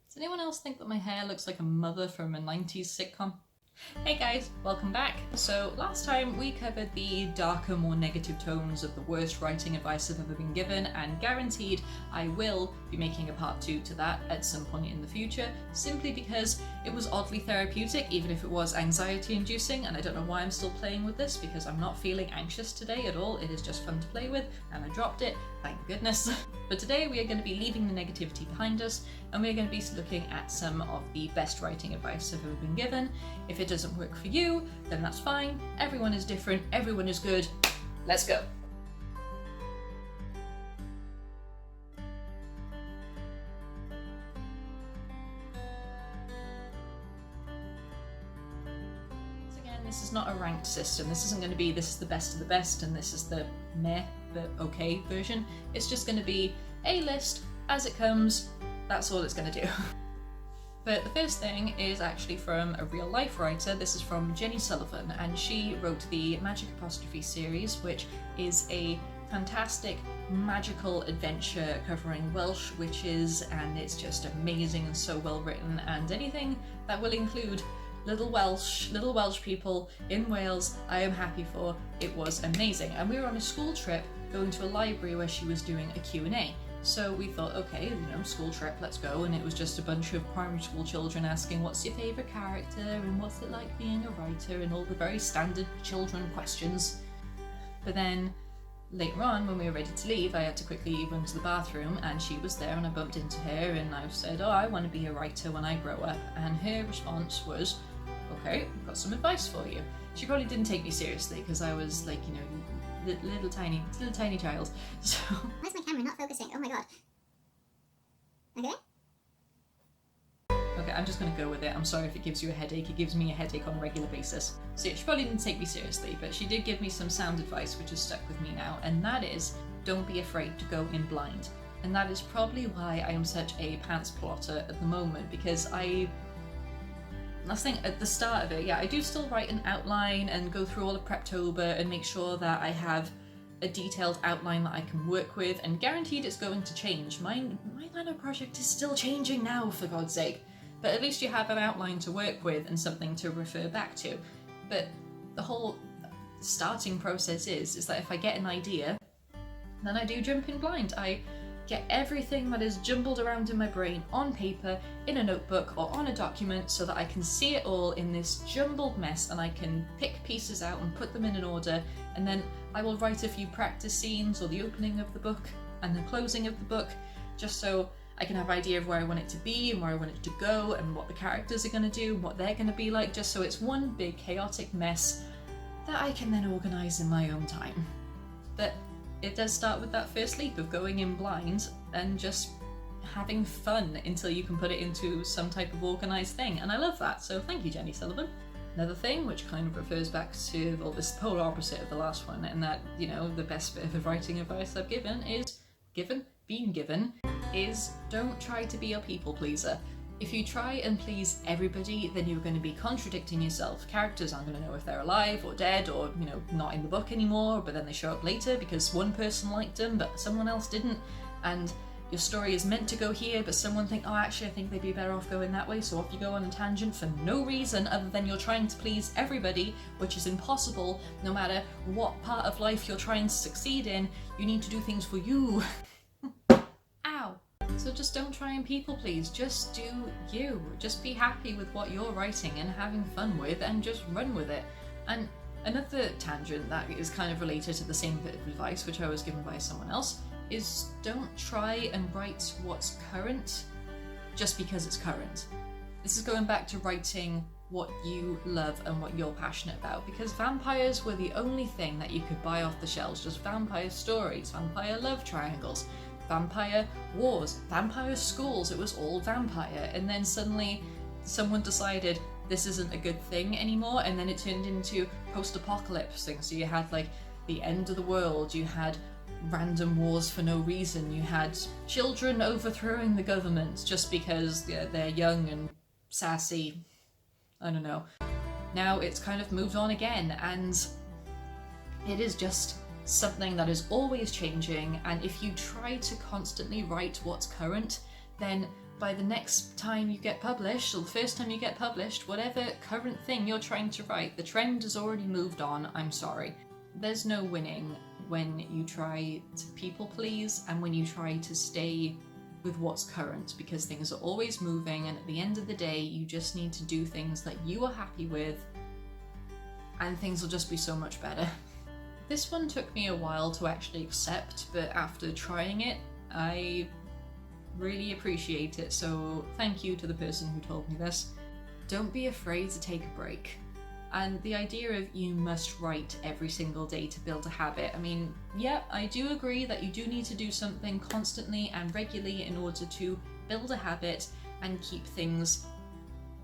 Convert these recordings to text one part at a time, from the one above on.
Does anyone else think that my hair looks like a mother from a 90s sitcom? Hey guys, welcome back. So last time we covered the darker, more negative tones of the worst writing advice I've ever been given, and guaranteed I will be making a part 2 to that at some point in the future, simply because it was oddly therapeutic, even if it was anxiety inducing, and I don't know why I'm still playing with this, because I'm not feeling anxious today at all. It is just fun to play with, and I dropped it, thank goodness. But today we are going to be leaving the negativity behind us, and we're going to be looking at some of the best writing advice I've ever been given. If it doesn't work for you, then that's fine. Everyone is different, everyone is good. Let's go. Again, this is not a ranked system. This isn't going to be this is the best of the best and this is the meh but okay version. It's just going to be a list as it comes. That's all it's going to do. But the first thing is actually from a real life writer. This is from Jenny Sullivan, and she wrote the Magic Apostrophe series, which is a fantastic magical adventure covering Welsh witches, and it's just amazing and so well written, and anything that will include little Welsh people in Wales, I am happy for. It was amazing. And we were on a school trip going to a library where she was doing a Q&A. So we thought, okay, school trip, let's go. And it was just a bunch of primary school children asking, what's your favourite character and what's it like being a writer, and all the very standard children questions. But then later on, when we were ready to leave, I had to quickly run to the bathroom, and she was there, and I bumped into her, and I said, I want to be a writer when I grow up. And her response was, okay, I've got some advice for you. She probably didn't take me seriously because I was like, little tiny child. So why is my camera not focusing? Oh my god. Okay? Okay, I'm just gonna go with it. I'm sorry if it gives you a headache. It gives me a headache on a regular basis. So yeah, she probably didn't take me seriously, but she did give me some sound advice which has stuck with me now, and that is, don't be afraid to go in blind. And that is probably why I am such a pants plotter at the moment, because last thing at the start of it, yeah, I do still write an outline and go through all of Preptober and make sure that I have a detailed outline that I can work with, and guaranteed it's going to change. My nano project is still changing now, for God's sake. But at least you have an outline to work with and something to refer back to. But the whole starting process is that if I get an idea, then I do jump in blind. I get everything that is jumbled around in my brain on paper, in a notebook or on a document, so that I can see it all in this jumbled mess, and I can pick pieces out and put them in an order, and then I will write a few practice scenes, or the opening of the book and the closing of the book, just so I can have an idea of where I want it to be and where I want it to go and what the characters are going to do, what they're going to be like, just so it's one big chaotic mess that I can then organise in my own time. But it does start with that first leap of going in blind and just having fun until you can put it into some type of organised thing, and I love that, so thank you, Jenny Sullivan. Another thing, which kind of refers back to, well, this polar opposite of the last one, and that, the best bit of writing advice I've been given, is don't try to be a people pleaser. If you try and please everybody, then you're going to be contradicting yourself. Characters aren't going to know if they're alive or dead, or, not in the book anymore, but then they show up later because one person liked them but someone else didn't, and your story is meant to go here, but someone I think they'd be better off going that way, so off you go on a tangent for no reason other than you're trying to please everybody, which is impossible. No matter what part of life you're trying to succeed in, you need to do things for you. Ow. So just don't try and people please, just do you. Just be happy with what you're writing and having fun with, and just run with it. And another tangent that is kind of related to the same bit of advice, which I was given by someone else, is don't try and write what's current just because it's current. This is going back to writing what you love and what you're passionate about, because vampires were the only thing that you could buy off the shelves, just vampire stories, vampire love triangles, vampire wars, vampire schools. It was all vampire, and then suddenly someone decided this isn't a good thing anymore, and then it turned into post-apocalypse things. So you had the end of the world, you had random wars for no reason, you had children overthrowing the government just because they're young and sassy. I don't know. Now it's kind of moved on again, and it is just something that is always changing, and if you try to constantly write what's current, then by the next time you get published, or the first time you get published, whatever current thing you're trying to write, the trend has already moved on. I'm sorry. There's no winning when you try to people please and when you try to stay with what's current, because things are always moving, and at the end of the day you just need to do things that you are happy with and things will just be so much better. This one took me a while to actually accept, but after trying it, I really appreciate it, so thank you to the person who told me this. Don't be afraid to take a break. And the idea of you must write every single day to build a habit, I mean, yeah, I do agree that you do need to do something constantly and regularly in order to build a habit and keep things,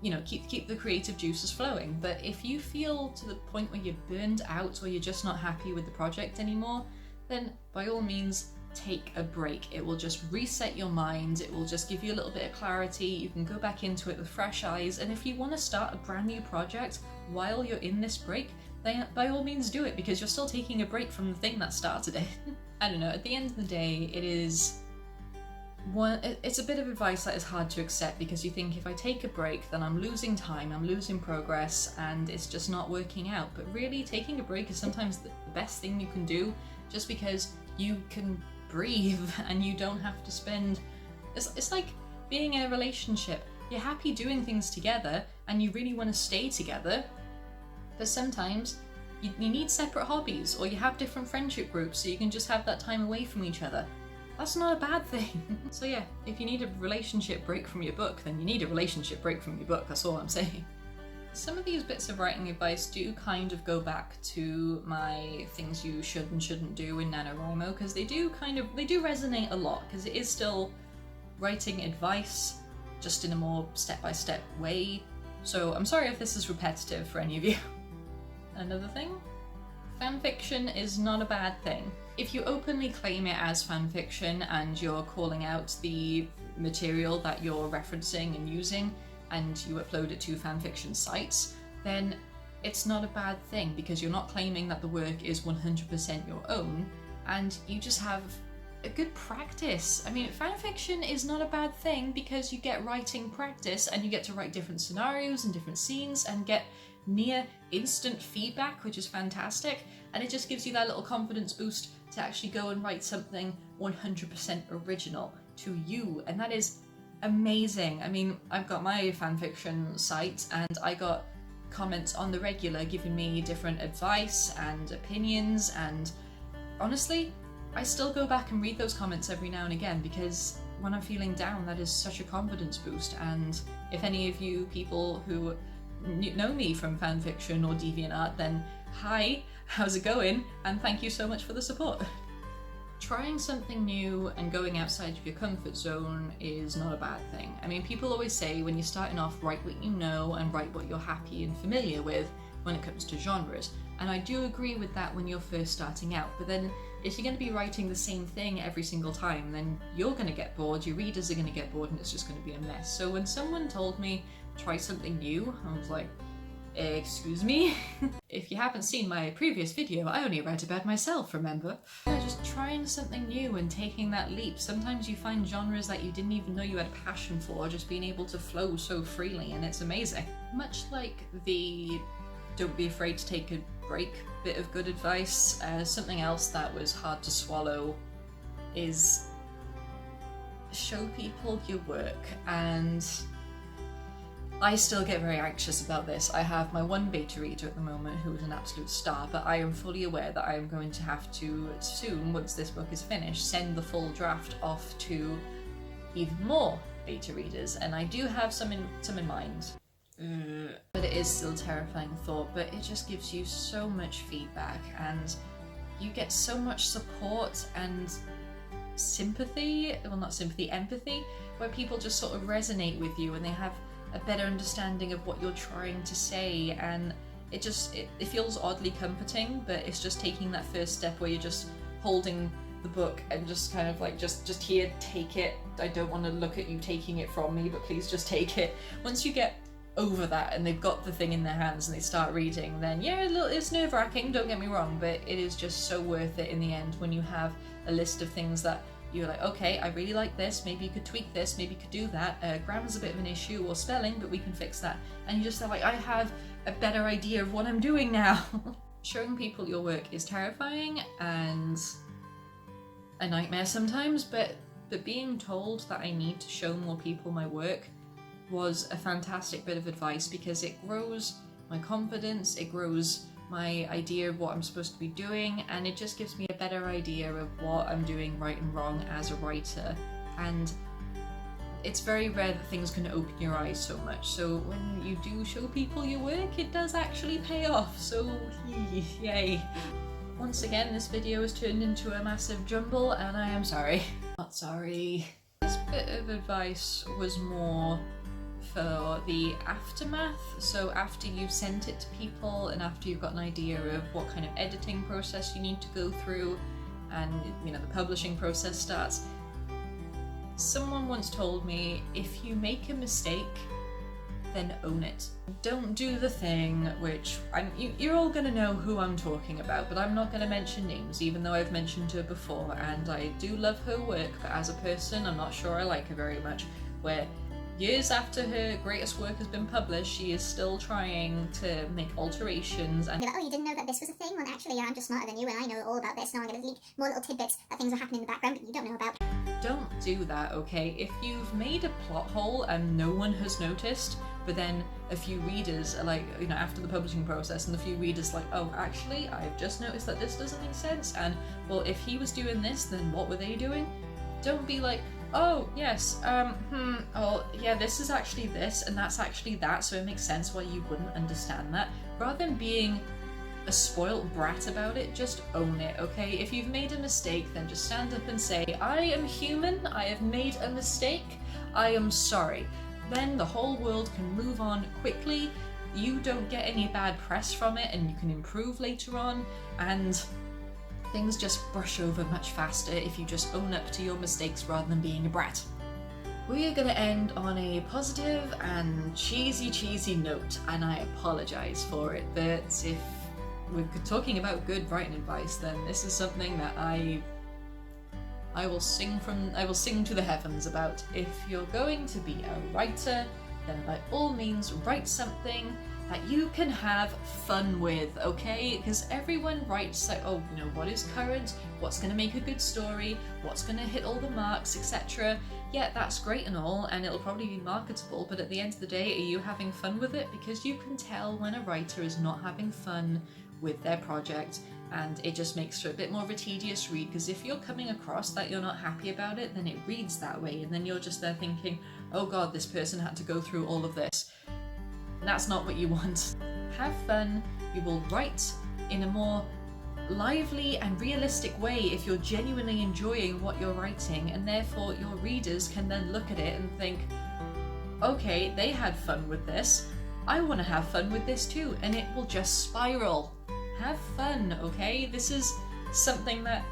you know, keep the creative juices flowing. But if you feel to the point where you're burned out or you're just not happy with the project anymore, then by all means, take a break. It will just reset your mind, it will just give you a little bit of clarity, you can go back into it with fresh eyes, and if you want to start a brand new project while you're in this break, then by all means do it, because you're still taking a break from the thing that started it. I don't know, at the end of the day, it's a bit of advice that is hard to accept, because you think if I take a break then I'm losing time, I'm losing progress, and it's just not working out. But really, taking a break is sometimes the best thing you can do, just because you can breathe and you don't have to spend... It's like being in a relationship. You're happy doing things together and you really want to stay together, but sometimes you need separate hobbies, or you have different friendship groups so you can just have that time away from each other. That's not a bad thing. So yeah, if you need a relationship break from your book, then you need a relationship break from your book, that's all I'm saying. Some of these bits of writing advice do kind of go back to my things you should and shouldn't do in NaNoWriMo, because they do resonate a lot, because it is still writing advice, just in a more step-by-step way. So I'm sorry if this is repetitive for any of you. Another thing, fanfiction is not a bad thing. If you openly claim it as fanfiction and you're calling out the material that you're referencing and using, and you upload it to fanfiction sites, then it's not a bad thing, because you're not claiming that the work is 100% your own, and you just have a good practice. I mean, fanfiction is not a bad thing because you get writing practice and you get to write different scenarios and different scenes and get near instant feedback, which is fantastic, and it just gives you that little confidence boost to actually go and write something 100% original to you, and that is amazing. I mean, I've got my fanfiction site and I got comments on the regular giving me different advice and opinions, and honestly, I still go back and read those comments every now and again, because when I'm feeling down, that is such a confidence boost. And if any of you people who know me from fanfiction or DeviantArt, then hi, how's it going? And thank you so much for the support. Trying something new and going outside of your comfort zone is not a bad thing. I mean, people always say when you're starting off, write what you know and write what you're happy and familiar with when it comes to genres. And I do agree with that when you're first starting out, but then if you're going to be writing the same thing every single time, then you're going to get bored, your readers are going to get bored, and it's just going to be a mess. So when someone told me try something new, I was like, excuse me? If you haven't seen my previous video, I only write about myself, remember? Yeah, just trying something new and taking that leap. Sometimes you find genres that you didn't even know you had a passion for, just being able to flow so freely, and it's amazing. Much like the don't be afraid to take a break bit of good advice, something else that was hard to swallow is show people your work. And I still get very anxious about this. I have my one beta reader at the moment who is an absolute star, but I am fully aware that I am going to have to soon, once this book is finished, send the full draft off to even more beta readers, and I do have some in mind. But it is still a terrifying thought, but it just gives you so much feedback and you get so much support and sympathy, well not sympathy, empathy, where people just sort of resonate with you and they have a better understanding of what you're trying to say, and it feels oddly comforting, but it's just taking that first step where you're just holding the book and just kind of like just here, take it, I don't want to look at you taking it from me, but please just take it. Once you get over that and they've got the thing in their hands and they start reading, then yeah, it's nerve-wracking, don't get me wrong, but it is just so worth it in the end when you have a list of things that you're like, okay, I really like this, maybe you could tweak this, maybe you could do that, grammar's a bit of an issue, or spelling, but we can fix that. And you just are like, I have a better idea of what I'm doing now. Showing people your work is terrifying and a nightmare sometimes, but being told that I need to show more people my work was a fantastic bit of advice, because it grows my confidence, it grows my idea of what I'm supposed to be doing, and it just gives me a better idea of what I'm doing right and wrong as a writer. And it's very rare that things can open your eyes so much, so when you do show people your work, it does actually pay off, so yay. Once again, this video has turned into a massive jumble, and I am sorry. Not sorry. This bit of advice was more for the aftermath, so after you've sent it to people and after you've got an idea of what kind of editing process you need to go through, and you know, the publishing process starts. Someone once told me, if you make a mistake, then own it. Don't do the thing which, you're all gonna know who I'm talking about, but I'm not gonna mention names, even though I've mentioned her before, and I do love her work, but as a person, I'm not sure I like her very much, where years after her greatest work has been published, she is still trying to make alterations and You're like, oh, you didn't know that this was a thing? Well, actually, I'm just smarter than you and I know all about this. Now I'm going to leak more little tidbits that things are happening in the background that you don't know about. don't do that, okay? If you've made a plot hole and no one has noticed, but then a few readers are like, you know, after the publishing process, and a few readers like, oh, actually, I've just noticed that this doesn't make sense, and well, if he was doing this, then what were they doing? Don't be like, oh, yes, oh, yeah, this is actually this, and that's actually that, so it makes sense why you wouldn't understand that. Rather than being a spoilt brat about it, just own it, okay? If you've made a mistake, then just stand up and say, I am human, I have made a mistake, I am sorry. Then the whole world can move on quickly, you don't get any bad press from it, and you can improve later on, and things just brush over much faster if you just own up to your mistakes rather than being a brat. We are going to end on a positive and cheesy note, and I apologise for it, but if we're talking about good writing advice, then this is something that I will sing to the heavens about. If you're going to be a writer, then by all means write something that you can have fun with, okay? Because everyone writes like, oh, you know, what is current, what's going to make a good story, what's going to hit all the marks, etc. Yeah, that's great and all, and it'll probably be marketable, but at the end of the day, are you having fun with it? Because you can tell when a writer is not having fun with their project, and it just makes for a bit more of a tedious read, because if you're coming across that you're not happy about it, then it reads that way, and then you're just there thinking, oh god, this person had to go through all of this. That's not what you want. Have fun, you will write in a more lively and realistic way if you're genuinely enjoying what you're writing, and therefore your readers can then look at it and think, okay, they had fun with this, I want to have fun with this too, and it will just spiral. Have fun, okay? This is something that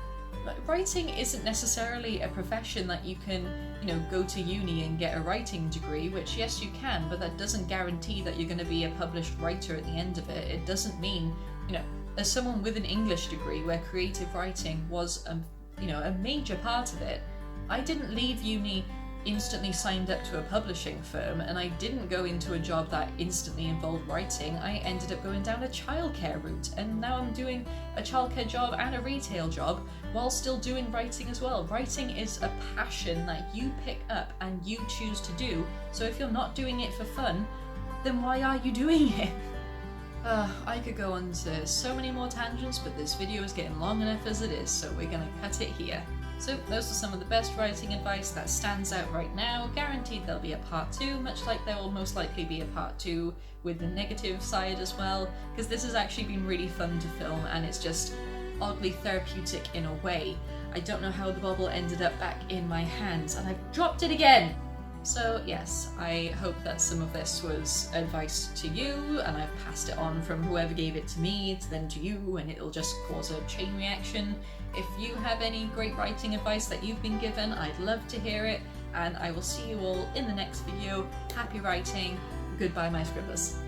writing isn't necessarily a profession that you can, you know, go to uni and get a writing degree, which yes you can, but that doesn't guarantee that you're going to be a published writer at the end of it. It doesn't mean, you know, as someone with an English degree where creative writing was a major part of it, I didn't leave uni instantly signed up to a publishing firm, and I didn't go into a job that instantly involved writing. I ended up going down a childcare route, and now I'm doing a childcare job and a retail job while still doing writing as well. Writing is a passion that you pick up and you choose to do, so if you're not doing it for fun, then why are you doing it? I could go on to so many more tangents, but this video is getting long enough as it is, so we're gonna cut it here. So those are some of the best writing advice that stands out right now. Guaranteed there'll be a part 2, much like there will most likely be a part 2 with the negative side as well, because this has actually been really fun to film, and it's just oddly therapeutic in a way. I don't know how the bubble ended up back in my hands, and I've dropped it again! So yes, I hope that some of this was advice to you, and I've passed it on from whoever gave it to me to then to you, and it'll just cause a chain reaction. If you have any great writing advice that you've been given, I'd love to hear it, and I will see you all in the next video. Happy writing. Goodbye, my scribblers.